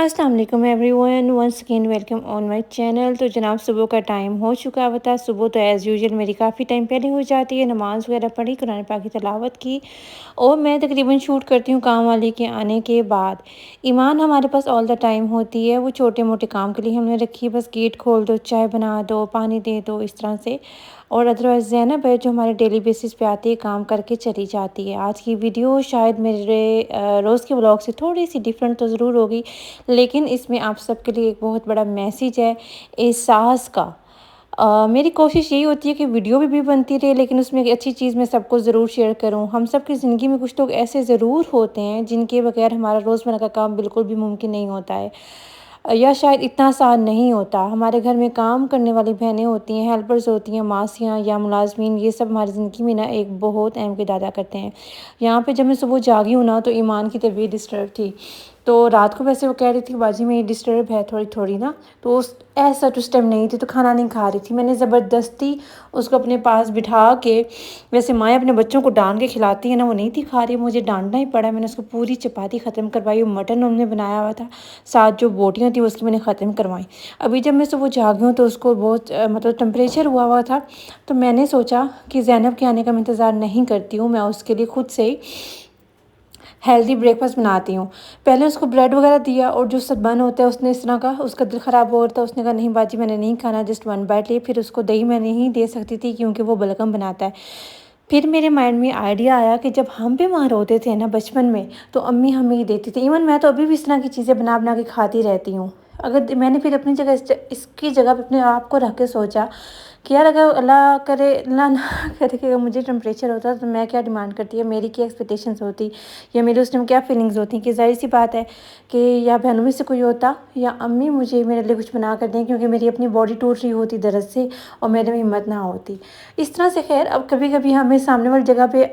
अस्सलाम वालेकुम everyone, once again welcome on my channel. तो जनाब सुबह का टाइम हो चुका हुआ था। सुबह तो एज़ यूजुअल मेरी काफ़ी टाइम पहले हो जाती है। नमाज़ वगैरह पढ़ी, कुरान पाक की तिलावत की और मैं तकरीबन शूट करती हूँ काम वाले के आने के बाद। ईमान हमारे पास ऑल द टाइम होती है, वो छोटे मोटे काम के लिए हमने रखी है, बस गेट खोल दो, चाय बना दो, पानी दे दो, इस तरह से। और अदरवाइज़ ज़ैनब है जो हमारे डेली बेसिस पे आती है, काम करके चली जाती है। आज की वीडियो शायद मेरे रोज़ के व्लॉग से थोड़ी सी डिफरेंट तो ज़रूर होगी, लेकिन इसमें आप सबके लिए एक बहुत बड़ा मैसेज है एहसास का। मेरी कोशिश यही होती है कि वीडियो भी बनती रहे, लेकिन उसमें एक अच्छी चीज़ मैं सबको ज़रूर शेयर करूं। हम सब की ज़िंदगी में कुछ लोग ऐसे ज़रूर होते हैं जिनके बगैर हमारा रोज़मर्रा का काम बिल्कुल भी मुमकिन नहीं होता है, या शायद इतना आसान नहीं होता। हमारे घर में काम करने वाली बहनें होती हैं, हेल्पर्स होती हैं, मासियाँ या मुलाजमीन, ये सब हमारी ज़िंदगी में ना एक बहुत अहम किरदार अदा करते हैं। यहाँ पे जब मैं सुबह जागी हूँ ना, तो ईमान की तबीयत डिस्टर्ब थी। तो रात को वैसे वो कह रही थी बाजी मेरी डिस्टर्ब है थोड़ी थोड़ी ना, तो उस ऐसा उस टाइम नहीं थी, तो खाना नहीं खा रही थी। मैंने ज़बरदस्ती उसको अपने पास बिठा के, वैसे माएँ अपने बच्चों को डांट के खिलाती है ना, वो नहीं थी खा रही, मुझे डांटना ही पड़ा। मैंने उसको पूरी चपाती ख़त्म करवाई, वो मटन हमने बनाया हुआ था, साथ जो बोटियाँ थी उसकी मैंने ख़त्म करवाई। अभी जब मैं सुबह जागी हूँ तो उसको बहुत मतलब टेम्परेचर हुआ था, तो मैंने सोचा कि ज़ैनब के आने का मैं इंतज़ार नहीं करती हूँ, मैं उसके लिए खुद से ही हेल्दी ब्रेकफास्ट बनाती हूँ। पहले उसको ब्रेड वगैरह दिया, और जो सदबन होता है उसने इस तरह का, उसका दिल ख़राब हो रहा था, उसने कहा नहीं बाजी मैंने नहीं खाना, जस्ट 1 बाइट ली। फिर उसको दही मैं नहीं दे सकती थी क्योंकि वो बलगम बनाता है। फिर मेरे माइंड में आइडिया आया कि जब हम बीमार होते थे ना बचपन में, तो अम्मी हमें ही देती थी। इवन मैं तो अभी भी इस तरह की चीज़ें बना बना के खाती रहती हूँ। अगर मैंने फिर अपनी जगह इसकी जगह पे अपने आप को रख के सोचा कि यार अगर अल्लाह करे, अल्लाह ना करे कि अगर मुझे टेम्परेचर होता तो मैं क्या डिमांड करती है, मेरी क्या एक्सपेक्टेशंस होती, या मेरे उस टाइम क्या फीलिंग्स होती कि ज़ाहिर सी बात है कि या बहनों में से कोई होता या अम्मी मुझे मेरे लिए कुछ बना कर दें, क्योंकि मेरी अपनी बॉडी टूट रही होती दर्द से और मेरे में हिम्मत ना होती। इस तरह से खैर अब कभी कभी हमें सामने वाली जगह पे,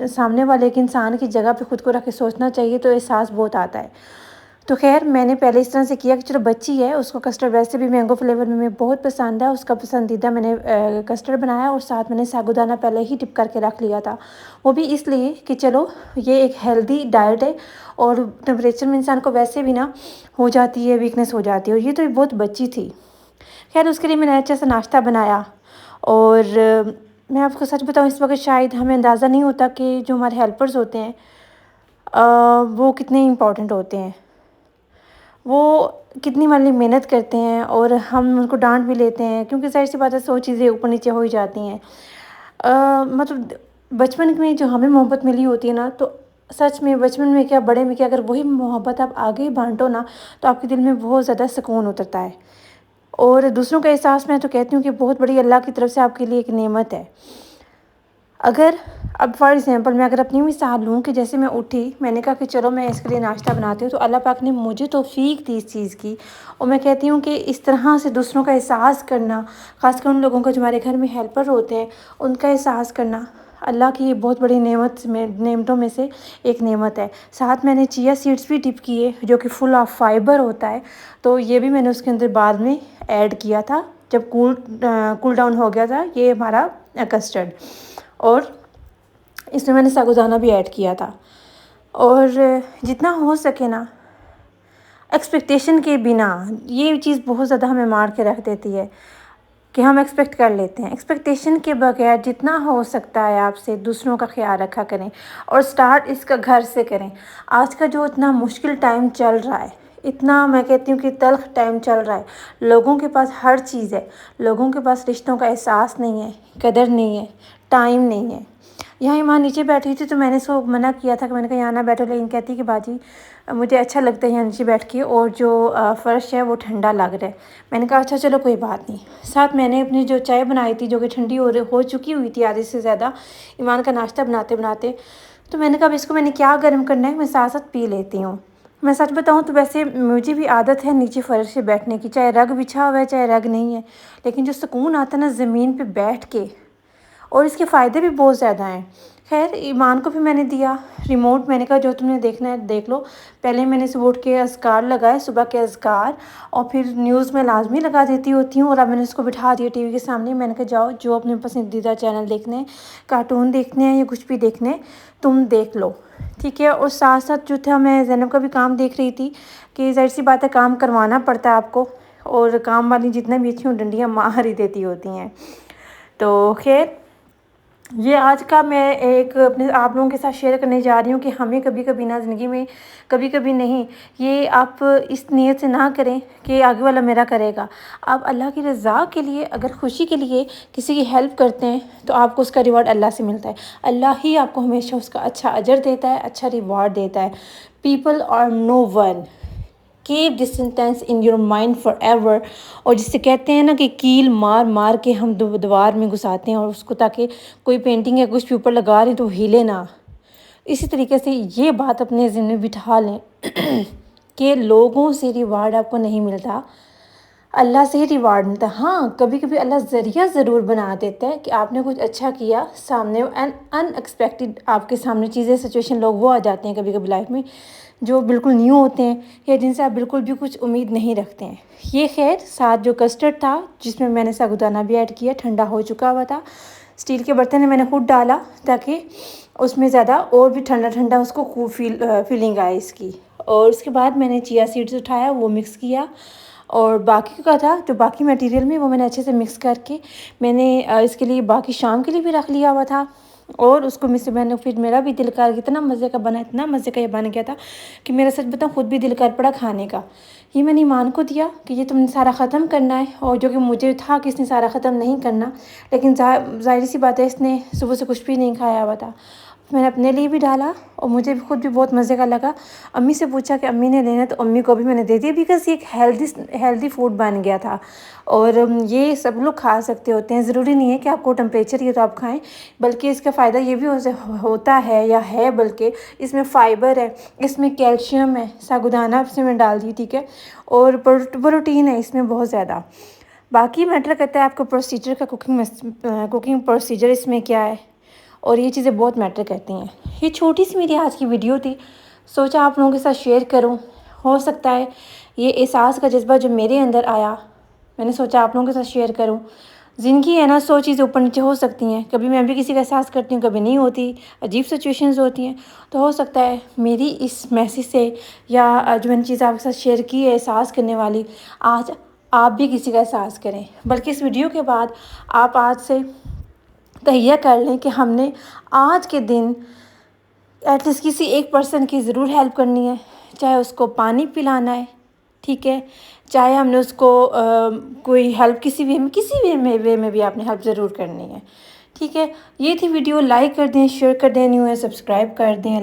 सामने वाले एक इंसान की जगह पे खुद को रख के सोचना चाहिए, तो एहसास बहुत आता है। तो खैर मैंने पहले इस तरह से किया कि चलो बच्ची है, उसको कस्टर्ड वैसे भी मैंगो फ्लेवर में बहुत पसंद है, उसका पसंदीदा मैंने कस्टर्ड बनाया, और साथ मैंने साबूदाना पहले ही डिप करके रख लिया था। वो भी इसलिए कि चलो ये एक हेल्दी डाइट है, और टेम्परेचर में इंसान को वैसे भी ना हो जाती है, वीकनेस हो जाती है, और ये तो बहुत बच्ची थी। खैर उसके लिए मैंने अच्छा सा नाश्ता बनाया। और मैं आपको सच बताऊँ, इस वक्त शायद हमें अंदाज़ा नहीं होता कि जो हमारे हेल्पर्स होते हैं वो कितने इम्पॉर्टेंट होते हैं, वो कितनी हमारे लिए मेहनत करते हैं, और हम उनको डांट भी लेते हैं क्योंकि ज़ाहिर सी बात है 100 चीज़ें ऊपर नीचे हो ही जाती हैं। मतलब बचपन में जो हमें मोहब्बत मिली होती है ना, तो सच में बचपन में क्या बड़े में क्या, अगर वही मोहब्बत आप आगे बांटो ना, तो आपके दिल में बहुत ज़्यादा सुकून उतरता है। और दूसरों का एहसास मैं तो कहती हूँ कि बहुत बड़ी अल्लाह की तरफ से आपके लिए एक नेमत है। अगर अब फॉर एग्ज़ाम्पल मैं अगर अपनी मिसाल लूँ कि जैसे मैं उठी, मैंने कहा कि चलो मैं इसके लिए नाश्ता बनाती हूँ, तो अल्लाह पाक ने मुझे तौफ़ीक दी इस चीज़ की। और मैं कहती हूँ कि इस तरह से दूसरों का एहसास करना, ख़ासकर उन लोगों का जो हमारे घर में हेल्पर होते हैं, उनका एहसास करना अल्लाह की बहुत बड़ी नेमतों में से एक नेमत है। साथ मैंने चिया सीड्स भी डिप किए जो कि फुल ऑफ फाइबर होता है, तो ये भी मैंने उसके अंदर बाद में ऐड किया था जब कूल डाउन हो गया था ये हमारा कस्टर्ड। और इसमें मैंने साबूदाना भी ऐड किया था। और जितना हो सके ना एक्सपेक्टेशन के बिना, ये चीज़ बहुत ज़्यादा हमें मार के रख देती है कि हम एक्सपेक्ट कर लेते हैं। एक्सपेक्टेशन के बगैर जितना हो सकता है आपसे दूसरों का ख्याल रखा करें, और स्टार्ट इसका घर से करें। आज का जो इतना मुश्किल टाइम चल रहा है, इतना मैं कहती हूँ कि तल्ख़ टाइम चल रहा है, लोगों के पास हर चीज़ है, लोगों के पास रिश्तों का एहसास नहीं है, कदर नहीं है, टाइम नहीं है। यहाँ ईमान नीचे बैठी थी, तो मैंने इसको मना किया था कि मैंने कहा यहाँ ना बैठो, लेकिन कहती कि बाजी मुझे अच्छा लगता है यहाँ नीचे बैठ के, और जो फ़र्श है वो ठंडा लग रहा है। मैंने कहा अच्छा चलो कोई बात नहीं। साथ मैंने अपनी जो चाय बनाई थी जो कि ठंडी हो चुकी हुई थी आधे से ज़्यादा, ईमान का नाश्ता बनाते बनाते, तो मैंने कहा अब इसको मैंने क्या गर्म करना है, मैं साथ साथ पी लेती हूँ। मैं सच बताऊँ तो वैसे मुझे भी आदत है नीचे फ़र्श से बैठने की, चाहे रग बिछा हुआ है चाहे रग नहीं है, लेकिन जो सुकून आता है ना ज़मीन पे बैठ के, और इसके फ़ायदे भी बहुत ज़्यादा हैं। खैर ईमान को भी मैंने दिया रिमोट, मैंने कहा जो तुमने देखना है देख लो। पहले मैंने सुबह उठ के अज़कार लगाए, सुबह के अज़कार, और फिर न्यूज़ में लाजमी लगा देती होती हूँ, और अब मैंने उसको बिठा दिया टीवी के सामने। मैंने कहा जाओ जो अपने पसंदीदा चैनल देखने हैं, कार्टून देखने हैं या कुछ भी देखने हैं, तुम देख लो, ठीक है। और साथ साथ जो था मैं ज़ैनब का भी काम देख रही थी کہ ظاہر سی بات ہے کام کروانا پڑتا ہے آپ کو، اور کام والی جتنا بھی اچھی ہوں ڈنڈیاں مار ہی دیتی ہوتی ہیں۔ تو خیر، یہ آج کا میں ایک اپنے آپ لوگوں کے ساتھ شیئر کرنے جا رہی ہوں کہ ہمیں کبھی کبھی نا زندگی میں، کبھی کبھی نہیں، یہ آپ اس نیت سے نہ کریں کہ آگے والا میرا کرے گا۔ آپ اللہ کی رضا کے لیے، اگر خوشی کے لیے کسی کی ہیلپ کرتے ہیں تو آپ کو اس کا ریوارڈ اللہ سے ملتا ہے۔ اللہ ہی آپ کو ہمیشہ اس کا اچھا اجر دیتا ہے، اچھا ریوارڈ دیتا ہے۔ People are no one, keep this sentence in your mind forever. اور جسے کہتے ہیں نا کہ کیل مار مار کے ہم دیوار میں گھساتے ہیں اور اس کو، تاکہ کوئی پینٹنگ یا کچھ بھی اوپر لگا رہے تو ہلے نہ، اسی طریقے سے یہ بات اپنے ذہن میں بٹھا لیں کہ لوگوں سے ریوارڈ آپ کو نہیں ملتا، اللہ سے ہی ریوارڈ ملتا ہے۔ ہاں، کبھی کبھی اللہ ذریعہ ضرور بنا دیتا ہے کہ آپ نے کچھ اچھا کیا، سامنے ان ایکسپیکٹڈ آپ کے سامنے چیزیں، سچویشن، لوگ وہ آ جاتے ہیں کبھی کبھی لائف میں جو بالکل نیو ہوتے ہیں یا جن سے آپ بالکل بھی کچھ امید نہیں رکھتے ہیں۔ یہ خیر، ساتھ جو کسٹرڈ تھا جس میں نے ساگودانہ بھی ایڈ کیا، ٹھنڈا ہو چکا ہوا تھا، اسٹیل کے برتن میں نے خود ڈالا تاکہ اس میں زیادہ اور بھی ٹھنڈا ٹھنڈا اس کو خوب فیلنگ آئے اس کی۔ اور اس کے بعد میں نے چیا سیڈز اٹھایا، وہ مکس کیا، اور باقی کا تھا جو باقی میٹیریل میں وہ میں نے اچھے سے مکس کر کے میں نے اس کے لیے باقی شام کے لیے بھی رکھ لیا ہوا تھا۔ اور اس کو میں نے پھر میرا بھی دل کر، اتنا مزے کا بنا، اتنا مزے کا یہ بن گیا تھا کہ میرا سچ بتاؤں خود بھی دل کر پڑا کھانے کا۔ یہ میں نے ایمان کو دیا کہ یہ تم نے سارا ختم کرنا ہے، اور جو کہ مجھے تھا کہ اس نے سارا ختم نہیں کرنا، لیکن ظاہر سی بات ہے اس نے صبح سے کچھ بھی نہیں کھایا ہوا تھا۔ میں نے اپنے لیے بھی ڈالا اور مجھے بھی خود بھی بہت مزے کا لگا۔ امی سے پوچھا کہ امی نے لینا، تو امی کو بھی میں نے دے دیا، بیکاز یہ ایک ہیلدی فوڈ بن گیا تھا، اور یہ سب لوگ کھا سکتے ہوتے ہیں۔ ضروری نہیں ہے کہ آپ کو ٹمپریچر یہ تو آپ کھائیں، بلکہ اس کا فائدہ یہ بھی ہوتا ہے یا ہے، بلکہ اس میں فائبر ہے، اس میں کیلشیم ہے، ساگودانہ سے میں ڈال دی، ٹھیک ہے، اور پروٹین ہے اس میں بہت زیادہ۔ باقی میٹر کرتا ہے آپ کو پروسیجر کا، کوکنگ پروسیجر اس میں کیا ہے، اور یہ چیزیں بہت میٹر کرتی ہیں۔ یہ چھوٹی سی میری آج کی ویڈیو تھی، سوچا آپ لوگوں کے ساتھ شیئر کروں۔ ہو سکتا ہے یہ احساس کا جذبہ جو میرے اندر آیا، میں نے سوچا آپ لوگوں کے ساتھ شیئر کروں۔ زندگی ہے نا، 100 چیزیں اوپر نیچے ہو سکتی ہیں، کبھی میں بھی کسی کا احساس کرتی ہوں، کبھی نہیں ہوتی، عجیب سچویشنز ہوتی ہیں، تو ہو سکتا ہے میری اس میسیج سے یا جو میں نے چیز آپ کے ساتھ شیئر کی ہے احساس کرنے والی، آج آپ بھی کسی کا احساس کریں۔ بلکہ اس ویڈیو کے بعد آپ آج سے تہیہ کر لیں کہ ہم نے آج کے دن ایٹ لیسٹ کسی ایک پرسن کی ضرور ہیلپ کرنی ہے، چاہے اس کو پانی پلانا ہے، ٹھیک ہے، چاہے ہم نے اس کو کوئی ہیلپ کسی وے میں بھی آپ نے ہیلپ ضرور کرنی ہے، ٹھیک ہے۔ یہ تھی ویڈیو، لائک کر دیں، شیئر کر دیں، نیو ہے سبسکرائب کر دیں۔